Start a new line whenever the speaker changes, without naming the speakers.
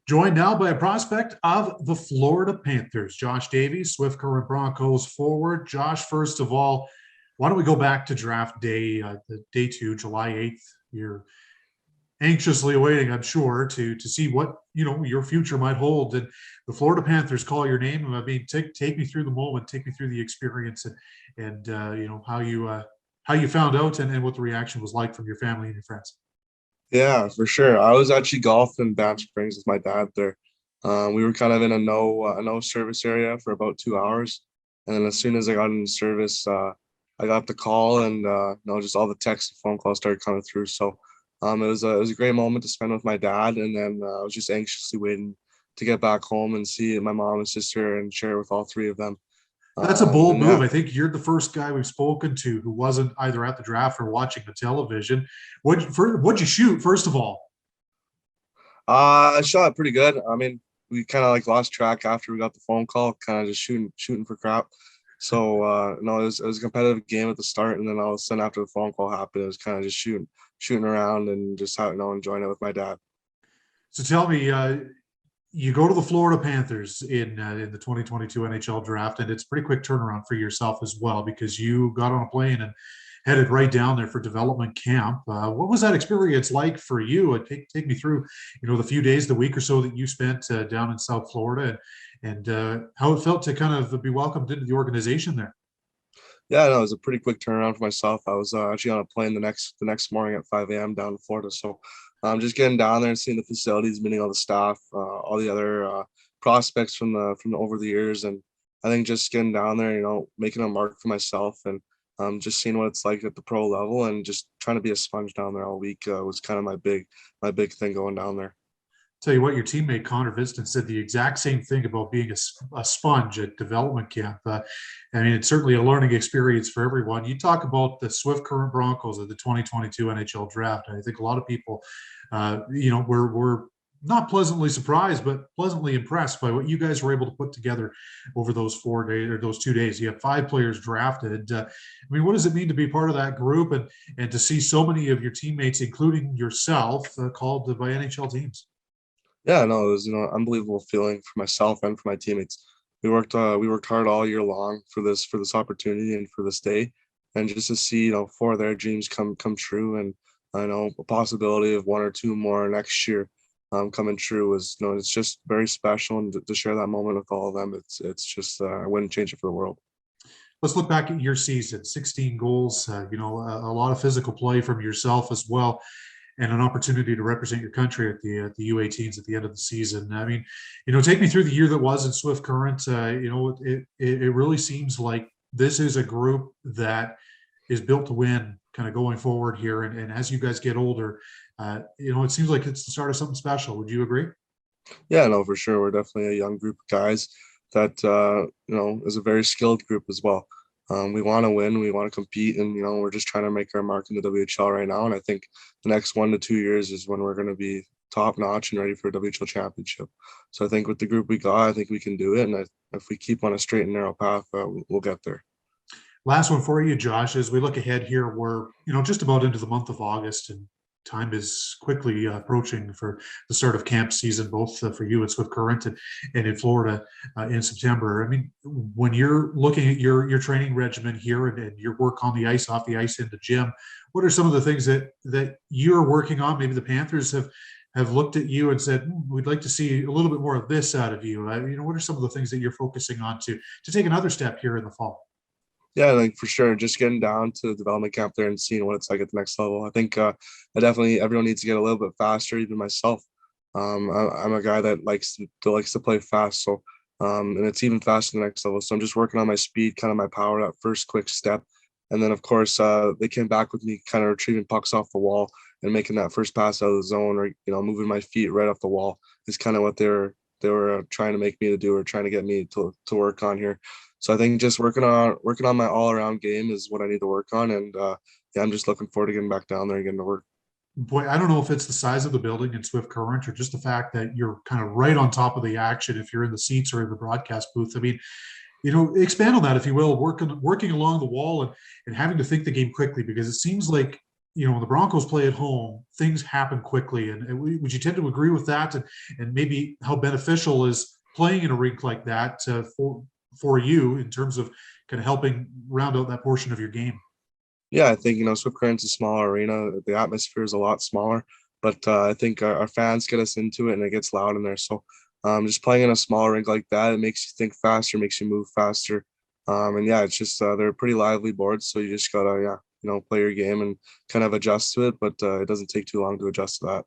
Joined now by a prospect of the Florida Panthers, Josh Davies, Swift Current Broncos forward. Josh, first of all, why don't we go back to draft day, the day 2, July 8th? You're anxiously awaiting, I'm sure, to see what your future might hold. And the Florida Panthers call your name. I mean, take me through the moment, take me through the experience, and how you found out and what the reaction was like from your family and your friends.
Yeah, for sure. I was actually golfing in Banff Springs with my dad there. We were kind of in a no service area for about 2 hours, and then as soon as I got in service, I got the call, and just all the texts and phone calls started coming through. So, it was a great moment to spend with my dad, and then I was just anxiously waiting to get back home and see my mom and sister and share with all three of them.
That's a bold
And
move.
yeah,
I think you're the first guy we've spoken to who wasn't either at the draft or watching the television. What'd you shoot, first of all?
I shot it pretty good. I mean, we kind of like lost track after we got the phone call, kind of just shooting for crap. So no, it was a competitive game at the start, and then all of a sudden after the phone call happened, it was kind of just shooting around and just enjoying it with my dad.
So tell me, you go to the Florida Panthers in the 2022 NHL Draft, and it's a pretty quick turnaround for yourself as well because you got on a plane and headed right down there for development camp. What was that experience like for you? Take me through, the few days, the week or so that you spent down in South Florida, and how it felt to kind of be welcomed into the organization there.
Yeah, no, it was a pretty quick turnaround for myself. I was actually on a plane the next morning at 5 a.m. down to Florida. So just getting down there and seeing the facilities, meeting all the staff, all the other prospects from over the years, and I think just getting down there, making a mark for myself, and just seeing what it's like at the pro level, and just trying to be a sponge down there all week was kind of my big thing going down there.
Tell you what, your teammate Connor Viston said the exact same thing about being a sponge at development camp. I mean, it's certainly a learning experience for everyone. You talk about the Swift Current Broncos of the 2022 NHL Draft. I think a lot of people, were not pleasantly surprised, but pleasantly impressed by what you guys were able to put together over those 4 days or those 2 days. You have 5 players drafted. I mean, what does it mean to be part of that group and to see so many of your teammates, including yourself, called by NHL teams?
Yeah, no, it was unbelievable feeling for myself and for my teammates. We worked hard all year long for this opportunity and for this day, and just to see four of their dreams come true, and I know a possibility of one or two more next year coming true was it's just very special, and to share that moment with all of them, it's just I wouldn't change it for the world.
Let's look back at your season. 16 goals, a lot of physical play from yourself as well, and an opportunity to represent your country at the U18s at the end of the season. I mean, take me through the year that was in Swift Current. It really seems like this is a group that is built to win kind of going forward here. And as you guys get older, it seems like it's the start of something special. Would you agree?
Yeah, no, for sure. We're definitely a young group of guys that is a very skilled group as well. We want to win, we want to compete, and we're just trying to make our mark in the WHL right now. And I think the next 1 to 2 years is when we're going to be top notch and ready for a WHL championship. So I think with the group we got, I think we can do it. And if we keep on a straight and narrow path, we'll get there.
Last one for you, Josh. As we look ahead here, we're just about into the month of August, and time is quickly approaching for the start of camp season, both for you at Swift Current and in Florida in September. I mean, when you're looking at your training regimen here and your work on the ice, off the ice, in the gym, what are some of the things that you're working on? Maybe the Panthers have looked at you and said, we'd like to see a little bit more of this out of you. What are some of the things that you're focusing on to take another step here in the fall?
Yeah, like for sure, just getting down to the development camp there and seeing what it's like at the next level. I think everyone needs to get a little bit faster, even myself. I'm a guy that likes to play fast, so and it's even faster the next level. So I'm just working on my speed, kind of my power, that first quick step, and then of course they came back with me kind of retrieving pucks off the wall and making that first pass out of the zone, or moving my feet right off the wall is kind of what they were trying to make me to do, or trying to get me to work on here. So I think just working on my all around game is what I need to work on, and yeah, I'm just looking forward to getting back down there and getting to work.
Boy, I don't know if it's the size of the building in Swift Current or just the fact that you're kind of right on top of the action if you're in the seats or in the broadcast booth. I mean, expand on that, if you will, working along the wall and having to think the game quickly, because it seems like when the Broncos play at home, things happen quickly. And would you tend to agree with that? And maybe how beneficial is playing in a rink like that for you in terms of kind of helping round out that portion of your game?
Yeah, I think Swift Current's a smaller arena. The atmosphere is a lot smaller, but I think our fans get us into it, and it gets loud in there. So just playing in a small rink like that, it makes you think faster, makes you move faster, and yeah, it's just they're pretty lively boards. So you just gotta play your game and kind of adjust to it, but it doesn't take too long to adjust to that.